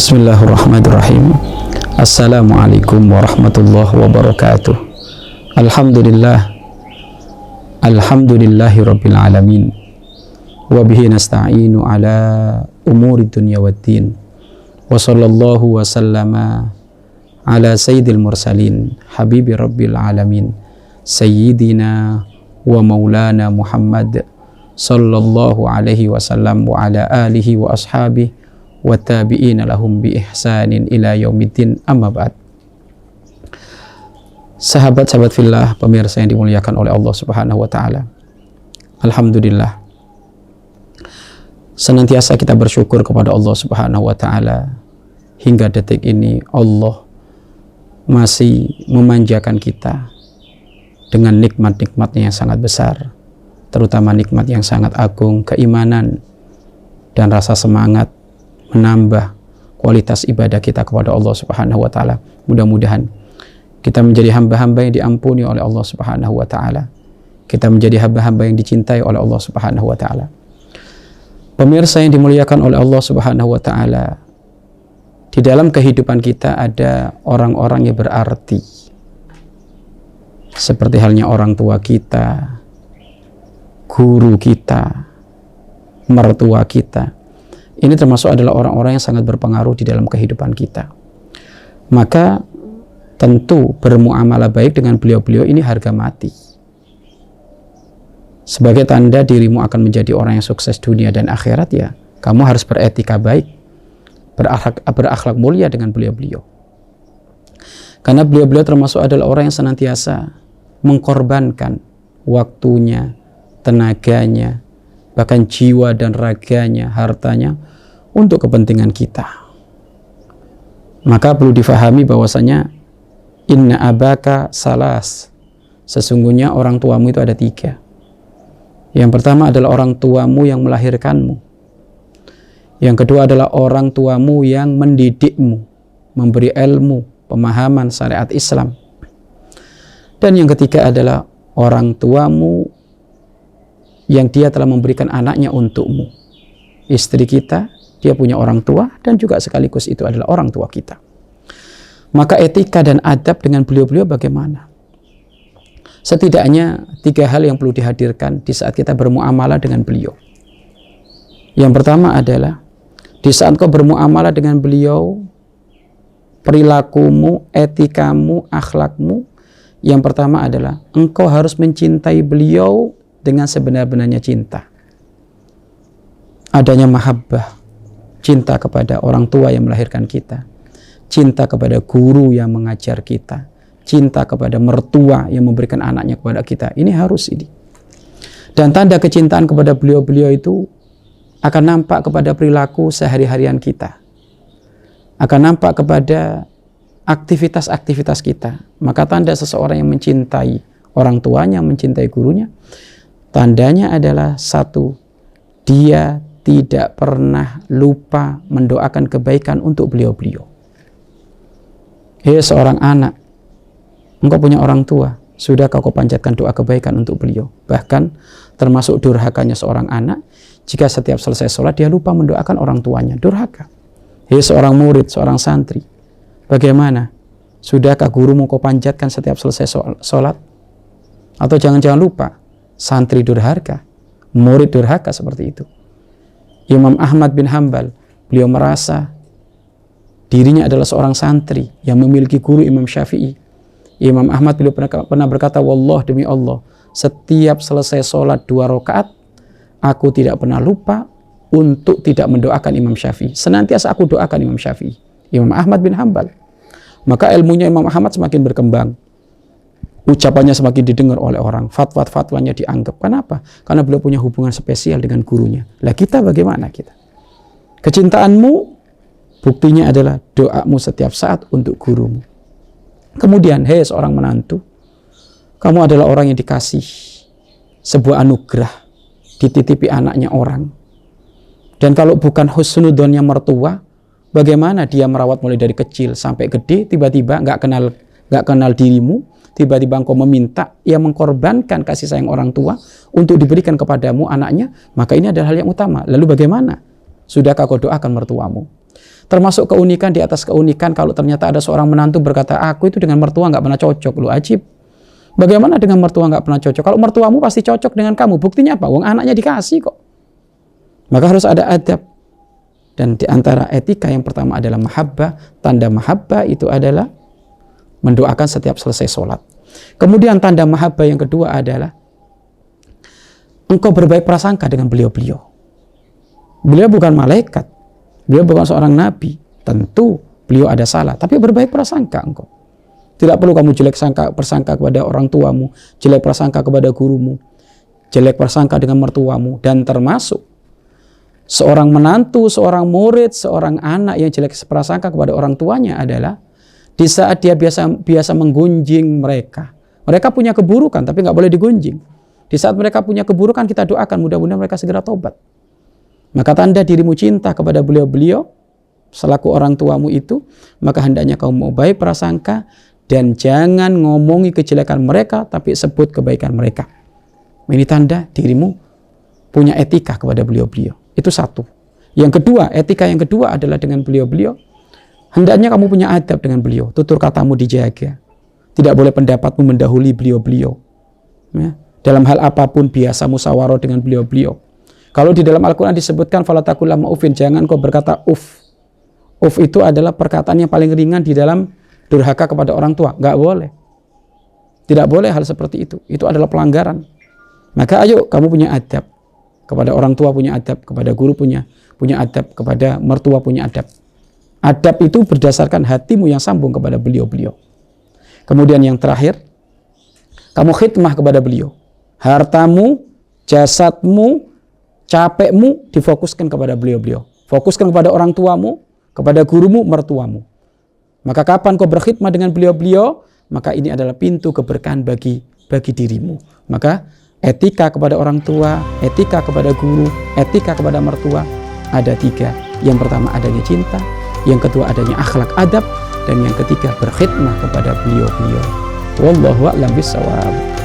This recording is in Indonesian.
Bismillahirrahmanirrahim. Assalamualaikum warahmatullahi wabarakatuh. Alhamdulillahi rabbil alamin. Wa bihi nasta'inu ala umuri dunya waddin. Wa sallallahu wa sallama ala sayyidil mursalin habibi rabbil alamin sayyidina wa maulana Muhammad sallallahu alaihi wasallam wa ala alihi wa ashabihi wa tabi'ina lahum bi ihsanin ila yaumiddin, amma ba'd. Sahabat-sahabat fillah, pemirsa yang dimuliakan oleh Allah Subhanahu wa taala. Alhamdulillah, senantiasa kita bersyukur kepada Allah Subhanahu wa taala. Hingga detik ini Allah masih memanjakan kita dengan nikmat-nikmatnya yang sangat besar, terutama nikmat yang sangat agung, keimanan dan rasa semangat menambah kualitas ibadah kita kepada Allah Subhanahu wa taala. Mudah-mudahan kita menjadi hamba-hamba yang diampuni oleh Allah Subhanahu wa taala. Kita menjadi hamba-hamba yang dicintai oleh Allah Subhanahu wa taala. Pemirsa yang dimuliakan oleh Allah Subhanahu wa taala, di dalam kehidupan kita ada orang-orang yang berarti, seperti halnya orang tua kita, guru kita, mertua kita. Ini termasuk adalah orang-orang yang sangat berpengaruh di dalam kehidupan kita. Maka tentu bermuamalah baik dengan beliau-beliau ini harga mati. Sebagai tanda dirimu akan menjadi orang yang sukses dunia dan akhirat, ya kamu harus beretika baik, berakhlak mulia dengan beliau-beliau. Karena beliau-beliau termasuk adalah orang yang senantiasa mengkorbankan waktunya, tenaganya, bahkan jiwa dan raganya, hartanya untuk kepentingan kita. Maka perlu difahami bahwasanya inna abaka salas, sesungguhnya orang tuamu itu ada 3. Yang pertama adalah orang tuamu yang melahirkanmu. Yang kedua adalah orang tuamu yang mendidikmu, memberi ilmu, pemahaman syariat Islam. Dan yang ketiga adalah orang tuamu yang dia telah memberikan anaknya untukmu. Istri kita, dia punya orang tua, dan juga sekaligus itu adalah orang tua kita. Maka etika dan adab dengan beliau-beliau bagaimana? Setidaknya 3 hal yang perlu dihadirkan di saat kita bermuamalah dengan beliau. Yang pertama adalah, di saat kau bermuamalah dengan beliau, perilakumu, etikamu, akhlakmu, yang pertama adalah engkau harus mencintai beliau dengan sebenar-benarnya cinta. Adanya mahabbah, cinta kepada orang tua yang melahirkan kita, cinta kepada guru yang mengajar kita, cinta kepada mertua yang memberikan anaknya kepada kita. Ini harus ini. Dan tanda kecintaan kepada beliau-beliau itu akan nampak kepada perilaku sehari-harian kita, akan nampak kepada aktivitas-aktivitas kita. Maka tanda seseorang yang mencintai orang tuanya, mencintai gurunya, tandanya adalah 1, dia tidak pernah lupa mendoakan kebaikan untuk beliau-beliau. Hei seorang anak, engkau punya orang tua, sudahkah kau panjatkan doa kebaikan untuk beliau? Bahkan termasuk durhakanya seorang anak, jika setiap selesai sholat dia lupa mendoakan orang tuanya, durhaka. Hei seorang murid, seorang santri, bagaimana? Sudahkah gurumu kau panjatkan setiap selesai sholat? Atau jangan-jangan lupa, santri durhaka, murid durhaka seperti itu. Imam Ahmad bin Hanbal, beliau merasa dirinya adalah seorang santri yang memiliki guru Imam Syafi'i. Imam Ahmad beliau pernah berkata, wallah demi Allah, setiap selesai sholat 2 rakaat, aku tidak pernah lupa untuk tidak mendoakan Imam Syafi'i. Senantiasa aku doakan Imam Syafi'i. Imam Ahmad bin Hanbal. Maka ilmunya Imam Ahmad semakin berkembang, ucapannya semakin didengar oleh orang, fatwa-fatwanya dianggap. Kenapa? Karena beliau punya hubungan spesial dengan gurunya. Lah kita bagaimana kita? Kecintaanmu, buktinya adalah doamu setiap saat untuk gurumu. Kemudian, hei seorang menantu, kamu adalah orang yang dikasih sebuah anugerah, dititipi anaknya orang. Dan kalau bukan husnudonnya mertua, bagaimana dia merawat mulai dari kecil sampai gede, tiba-tiba nggak kenal dirimu, tiba-tiba engkau meminta, ia mengkorbankan kasih sayang orang tua untuk diberikan kepadamu anaknya, maka ini adalah hal yang utama. Lalu bagaimana? Sudahkah kau doakan mertuamu? Termasuk keunikan di atas keunikan kalau ternyata ada seorang menantu berkata, aku itu dengan mertua nggak pernah cocok. Lu ajib. Bagaimana dengan mertua nggak pernah cocok? Kalau mertuamu pasti cocok dengan kamu. Buktinya apa? Wong anaknya dikasih kok. Maka harus ada adab. Dan di antara etika yang pertama adalah mahabbah. Tanda mahabbah itu adalah mendoakan setiap selesai sholat. Kemudian tanda mahabbah yang kedua adalah engkau berbaik prasangka dengan beliau-beliau. Beliau bukan malaikat. Beliau bukan seorang nabi. Tentu beliau ada salah. Tapi berbaik prasangka engkau. Tidak perlu kamu jelek prasangka kepada orang tuamu. Jelek prasangka kepada gurumu. Jelek prasangka dengan mertuamu. Dan termasuk seorang menantu, seorang murid, seorang anak yang jelek prasangka kepada orang tuanya adalah di saat dia biasa menggunjing mereka. Mereka punya keburukan tapi nggak boleh digunjing. Di saat mereka punya keburukan kita doakan mudah-mudahan mereka segera tobat. Maka tanda dirimu cinta kepada beliau-beliau selaku orang tuamu itu, maka hendaknya kamu mau baik prasangka dan jangan ngomongi kejelekan mereka tapi sebut kebaikan mereka. Ini tanda dirimu punya etika kepada beliau-beliau. Itu satu. Yang kedua, etika yang kedua adalah dengan beliau-beliau. Hendaknya kamu punya adab dengan beliau. Tutur katamu dijaga. Tidak boleh pendapatmu mendahului beliau-beliau. Ya. Dalam hal apapun biasa musyawarah dengan beliau-beliau. Kalau di dalam Al-Quran disebutkan fala taqul lahum uffin, jangan kau berkata uff. Uff itu adalah perkataan yang paling ringan di dalam durhaka kepada orang tua. Nggak boleh. Tidak boleh hal seperti itu. Itu adalah pelanggaran. Maka ayo kamu punya adab. Kepada orang tua punya adab, kepada guru punya adab, kepada mertua punya adab. Adab itu berdasarkan hatimu yang sambung kepada beliau-beliau. Kemudian yang terakhir, kamu khidmah kepada beliau. Hartamu, jasadmu, capekmu difokuskan kepada beliau-beliau. Fokuskan kepada orang tuamu, kepada gurumu, mertuamu. Maka kapan kau berkhidmah dengan beliau-beliau, maka ini adalah pintu keberkahan bagi dirimu. Maka etika kepada orang tua, etika kepada guru, etika kepada mertua ada 3. Yang pertama adanya cinta, yang kedua adanya akhlak adab, dan yang ketiga berkhidmah kepada beliau-beliau. Wallahu a'lam bishawab.